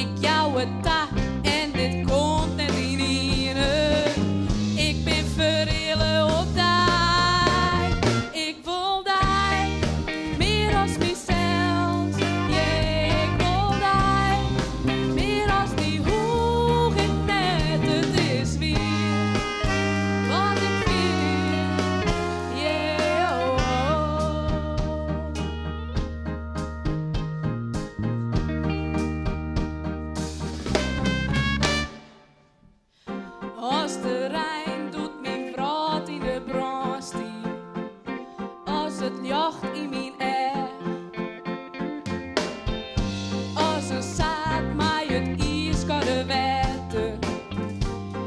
Ik jou het ta en dit komt net in ene. Ik ben verrillen op die. Ik wil die meer als mezelf. Yeah, ik wil die meer als die hoog ik net. Het is weer wat ik wil. Yeah, oh. Als de Rijn doet mijn brood in de brandstier, als het jacht in mijn echt, als een zaad mij het ijs kan de wetten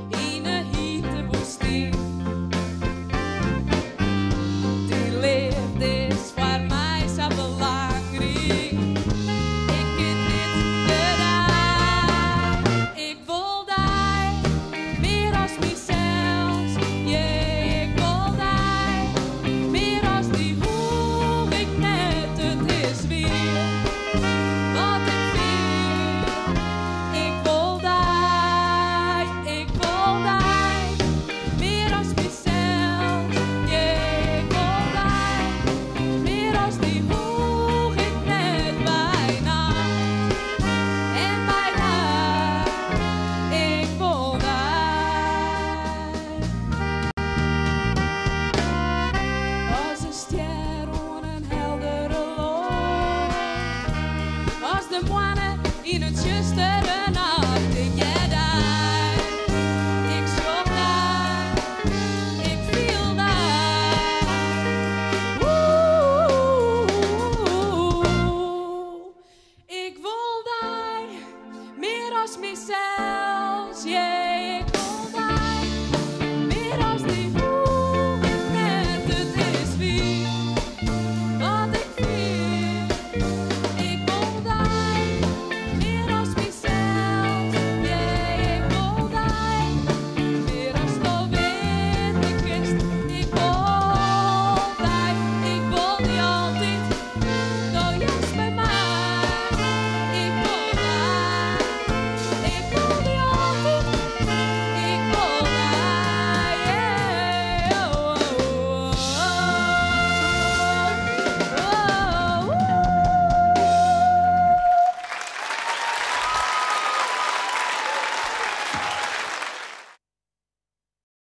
in een hitte woestijn. Die liefde is voor mij zo belangrijk. Ik ken dit bedrijf. Ik wil die meer als mezelf. Yeah, ik wil die meer als die hoog ik net. Het is weer wat ik wil. Ik wil die meer als mezelf. Yeah, ik wil die meer als die hoog ik net bij nacht en bij dag. Ik wil die. Als een ster op een heldere lucht, als de moine in het zuster